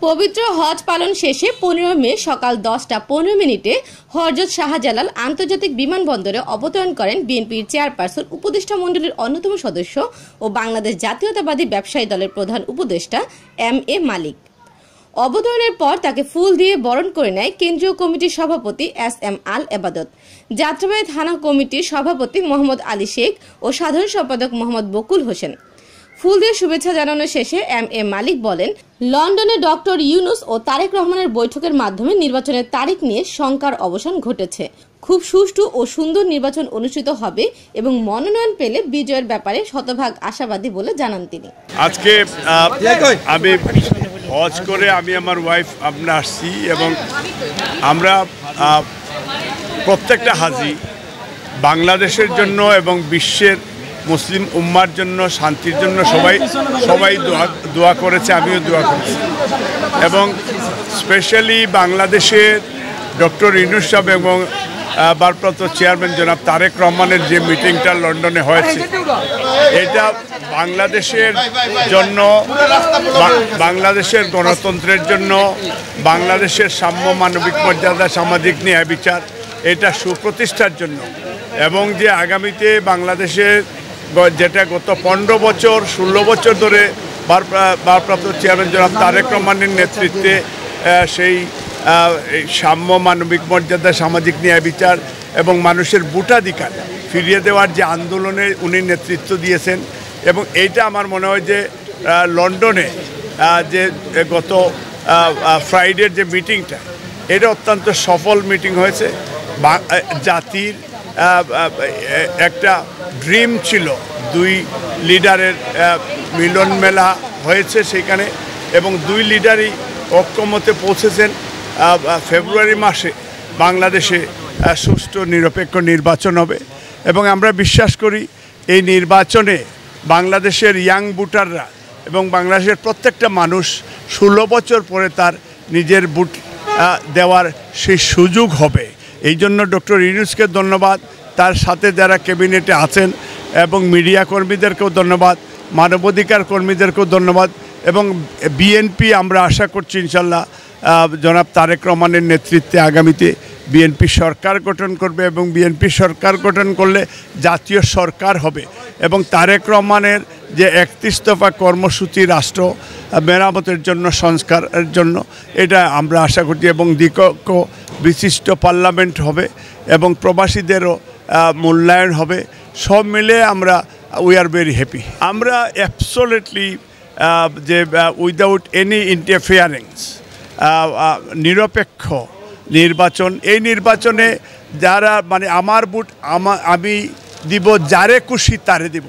পবিত্র হজ পালন শেষে 15 মে সকাল 10:15 হযরত শাহজালাল আন্তর্জাতিক বিমানবন্দরে অবতরণ করেন বিএনপির চেয়ারপারসন উপদেষ্টা মণ্ডলীর অন্যতম সদস্য ও বাংলাদেশ জাতীয়তাবাদী ব্যবসায়ী দলের প্রধান উপদেষ্টা এম.এ. মালিক। অবতরণের পর তাকে ফুল দিয়ে বরণ করে নেয় কেন্দ্রীয় কমিটির সভাপতি এস.এম. আল এবাদত, যাত্রাবাড়ী থানা কমিটির সভাপতি মোহাম্মদ আলী শেখ ও সাধারণ সম্পাদক মোহাম্মদ বকুল হোসেন। ফুল দিয়ে শুভেচ্ছা জানানো শেষে এম.এ. মালিক বলেন, লন্ডনে ডক্টর ইউনুস ও তারেক রহমানের বৈঠকের মাধ্যমে নির্বাচনের তারিখ নিয়ে শঙ্কার অবসান ঘটেছে। খুব সুষ্ঠু ও সুন্দর নির্বাচন অনুষ্ঠিত হবে এবং মনোনয়ন পেলে বিজয়ের ব্যাপারে শতভাগ আশাবাদী বলে জানান তিনি। আজকে আমি হজ করে আমি আমার ওয়াইফ আমরা আসছি এবং আমরা প্রত্যেকটা হাজি বাংলাদেশের জন্য এবং বিশ্বের মুসলিম উম্মার জন্য শান্তির জন্য সবাই দোয়া করেছে, আমিও দোয়া করেছি এবং স্পেশালি বাংলাদেশের ডক্টর ইউনূস সাহেব এবং ভারপ্রাপ্ত চেয়ারম্যান জনাব তারেক রহমানের যে মিটিংটা লন্ডনে হয়েছে, এটা বাংলাদেশের জন্য, বাংলাদেশের গণতন্ত্রের জন্য, বাংলাদেশের সাম্য, মানবিক মর্যাদা, সামাজিক ন্যায় বিচার, এটা সুপ্রতিষ্ঠার জন্য এবং যে আগামীতে বাংলাদেশের যেটা গত 15 বছর 16 বছর ধরে ভারপ্রাপ্ত চেয়ারম্যান জনাব তারেক রহমানের নেতৃত্বে সেই সাম্য, মানবিক মর্যাদা, সামাজিক ন্যায় বিচার এবং মানুষের ভোটাধিকার ফিরিয়ে দেওয়ার যে আন্দোলনে উনি নেতৃত্ব দিয়েছেন এবং এইটা আমার মনে হয় যে লন্ডনে যে গত ফ্রাইডের যে মিটিংটা, এটা অত্যন্ত সফল মিটিং হয়েছে। জাতির একটা ড্রিম ছিল, দুই লিডারের মিলন মেলা হয়েছে সেখানে এবং দুই লিডারই ঐক্যমতে পৌঁছেছেন। ফেব্রুয়ারি মাসে বাংলাদেশে সুষ্ঠু নিরপেক্ষ নির্বাচন হবে এবং আমরা বিশ্বাস করি এই নির্বাচনে বাংলাদেশের ইয়াং ভোটাররা এবং বাংলাদেশের প্রত্যেকটা মানুষ 16 বছর পরে তার নিজের ভোট দেওয়ার সেই সুযোগ হবে। এই জন্য ডক্টর ইউনূসকে ধন্যবাদ, তার সাথে যারা ক্যাবিনেটে আছেন এবং মিডিয়া কর্মীদেরকেও ধন্যবাদ, মানবাধিকার কর্মীদেরকেও ধন্যবাদ এবং বিএনপি আমরা আশা করছি ইনশাল্লাহ জনাব তারেক রহমানের নেতৃত্বে আগামীতে বিএনপি সরকার গঠন করবে এবং বিএনপি সরকার গঠন করলে জাতীয় সরকার হবে এবং তারেক রহমানের যে 31 দফা কর্মসূচি রাষ্ট্র মেরামতের জন্য, সংস্কারের জন্য, এটা আমরা আশা করছি এবং দ্বিকক্ষ বিশিষ্ট পার্লামেন্ট হবে এবং প্রবাসীদেরও মূল্যায়ন হবে। সব মিলে আমরা উই আর ভেরি হ্যাপি। আমরা অ্যাবসলিউটলি যে উইদাউট এনি ইন্টারফিয়ারেন্স নিরপেক্ষ নির্বাচন, এই নির্বাচনে যারা মানে আমার ভোট আমি দিব, যারে খুশি তারে দিব,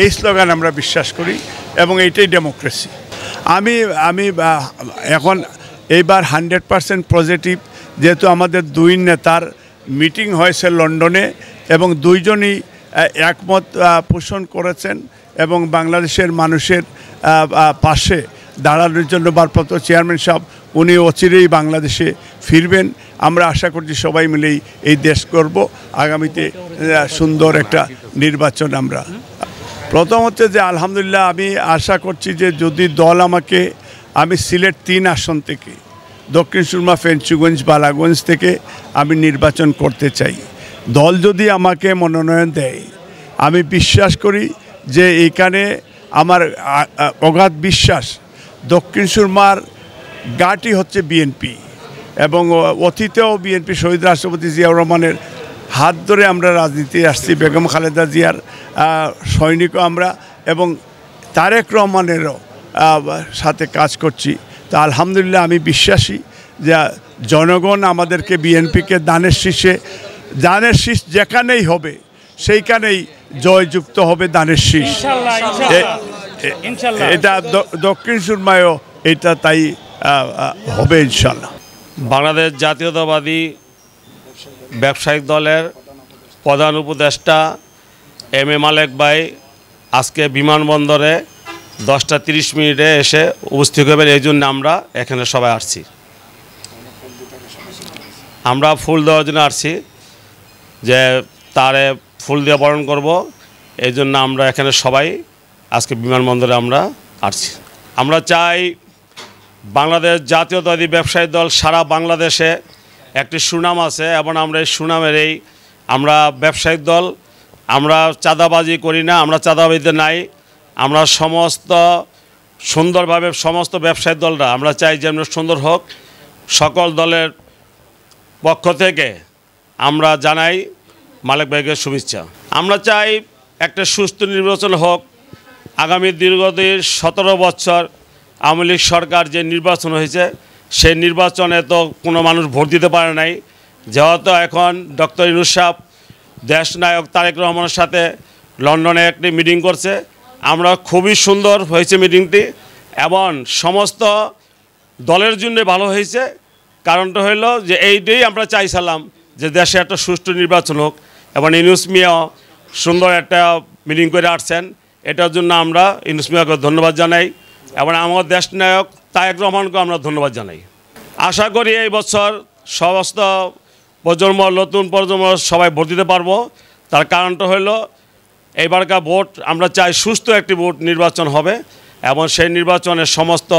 এই স্লোগান আমরা বিশ্বাস করি এবং এইটাই ডেমোক্রেসি। আমি এখন এইবার 100% পজিটিভ, যেহেতু আমাদের দুই নেতার মিটিং হয়েছে লন্ডনে এবং দুইজনই একমত পোষণ করেছেন এবং বাংলাদেশের মানুষের পাশে দাঁড়ানোর জন্য ভারপ্রাপ্ত চেয়ারম্যান সাহেব উনি অচিরেই বাংলাদেশে ফিরবেন। আমরা আশা করছি সবাই মিলেই এই দেশ করব, আগামীতে সুন্দর একটা নির্বাচন। আমরা প্রথম হচ্ছে যে আলহামদুলিল্লাহ আমি আশা করছি যে যদি দল আমাকে, আমি সিলেট 3 আসন থেকে, দক্ষিণ সুরমা, ফেঞ্চুগঞ্জ, বালাগঞ্জ থেকে আমি নির্বাচন করতে চাই। দল যদি আমাকে মনোনয়ন দেয়, আমি বিশ্বাস করি যে এইখানে আমার অগাধ বিশ্বাস দক্ষিণ সুরমার গাটি হচ্ছে বিএনপি এবং অতীতেও বিএনপি শহীদ রাষ্ট্রপতি জিয়াউর রহমানের হাত ধরে আমরা রাজনীতি আসছি, বেগম খালেদা জিয়ার সৈনিকও আমরা এবং তারেক রহমানেরও সাথে কাজ করছি। তো আলহামদুলিল্লাহ আমি বিশ্বাসী যে জনগণ আমাদেরকে বিএনপিকে দানের শীষ যেখানেই হবে সেইখানেই জয়যুক্ত হবে দানের শীষ। এটা দক্ষিণ সুরমায়ও এটা তাই হবে ইনশাল্লাহ। বাংলাদেশ জাতীয়তাবাদী ব্যবসায়িক দলের প্রধান উপদেষ্টা এম.এ. মালিক ভাই আজকে বিমানবন্দরে 10:30 এসে উপস্থিত হবেন, এই জন্য আমরা এখানে সবাই আসছি। আমরা ফুল দেওয়ার জন্য আসছি, যে তারে ফুল দিয়ে বরণ করব, এই জন্য আমরা এখানে সবাই আজকে বিমানবন্দরে আমরা আসছি। আমরা চাই বাংলাদেশ জাতীয়তাবাদী ব্যবসায়ী দল সারা বাংলাদেশে একটি সুনাম আছে এবং আমরা এই সুনামের আমরা ব্যবসায়িক দল, আমরা চাঁদাবাজি করি না, আমরা চাঁদাবাজিতে নাই। আমরা সমস্ত সুন্দরভাবে সমস্ত ব্যবসায়ী দলরা আমরা চাই যেন সুন্দর হোক। সকল দলের পক্ষ থেকে আমরা জানাই মালেক ভাইকে শুভেচ্ছা। আমরা চাই একটা সুস্থ নির্বাচন হোক। আগামী দীর্ঘদিন 17 বছর আওয়ামী লীগ সরকার যে নির্বাচন হয়েছে সেই নির্বাচনে তো কোনো মানুষ ভোট দিতে পারে নাই। যেহেতু এখন ডক্টর ইউনূস সাহেব দেশনায়ক তারেক রহমানের সাথে লন্ডনে একটি মিটিং করছে, আমরা খুবই সুন্দর হয়েছে মিটিংটি এবং সমস্ত দলের জন্য ভালো হয়েছে। কারণটা হলো যে এইটাই আমরা চাইছিলাম যে দেশে একটা সুষ্ঠু নির্বাচন হোক এবং ইউনূস মিয়াও সুন্দর একটা মিটিং করে আসছেন। এটার জন্য আমরা ইউনূস মিয়াকে ধন্যবাদ জানাই এবং আমার দেশনায়ক তারেক রহমানকে আমরা ধন্যবাদ জানাই। আশা করি এই বছর সমস্ত প্রজন্ম, নতুন প্রজন্ম সবাই ভোট দিতে পারবো। তার কারণটা হলো এইবারকার ভোট আমরা চাই সুস্থ একটি ভোট নির্বাচন হবে এবং সেই নির্বাচনে সমস্ত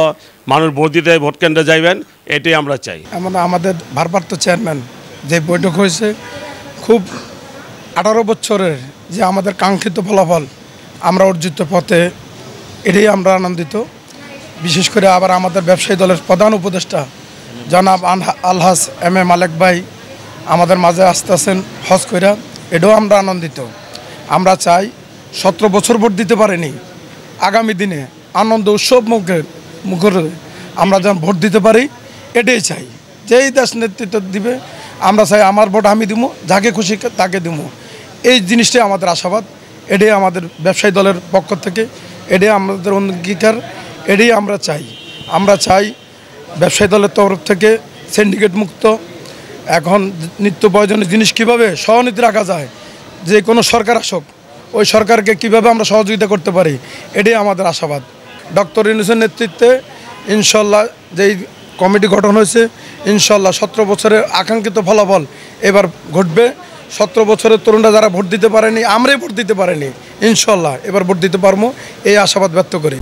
মানুষ ভোট দিতে ভোট কেন্দ্রে যাইবেন, এটাই আমরা চাই। এমন আমাদের ভারপ্রাপ্ত চেয়ারম্যান যে বৈঠক হয়েছে, খুব 18 বছরের যে আমাদের কাঙ্ক্ষিত ফলাফল আমরা অর্জিত পথে, এটাই আমরা আনন্দিত। বিশেষ করে আবার আমাদের ব্যবসায়ী দলের প্রধান উপদেষ্টা জনাব আলহাজ এম এ মালেক ভাই আমাদের মাঝে আসতেছেন হজ কইরা, এটাও আমরা আনন্দিত। আমরা চাই 17 বছর ভোট দিতে পারিনি, আগামী দিনে আনন্দ উৎসব মুখর আমরা যেন ভোট দিতে পারি, এটাই চাই। যেই দেশ নেতৃত্ব দিবে আমরা চাই আমার ভোট আমি দিব, যাকে খুশি তাকে দিব, এই জিনিসটাই আমাদের আশাবাদ। এটাই আমাদের ব্যবসায়ী দলের পক্ষ থেকে, এটাই আমাদের অঙ্গীকার, এটাই আমরা চাই। আমরা চাই ব্যবসায়ী দলের তরফ থেকে সিন্ডিকেট মুক্ত, এখন নিত্য প্রয়োজনীয় জিনিস কীভাবে সহনীতি রাখা যায়, যে কোনো সরকার আসুক ওই সরকারকে কীভাবে আমরা সহযোগিতা করতে পারি, এটাই আমাদের আশাবাদ। ডক্টর ইউনূসের নেতৃত্বে ইনশাল্লাহ যেই কমিটি গঠন হয়েছে, ইনশাল্লাহ 17 বছরের আকাঙ্ক্ষিত ফলাফল এবার ঘটবে। 17 বছরের তরুণরা যারা ভোট দিতে পারেনি, আমরাই ভোট দিতে পারিনি, ইনশাল্লাহ এবার ভোট দিতে পারবো, এই আশাবাদ ব্যক্ত করি।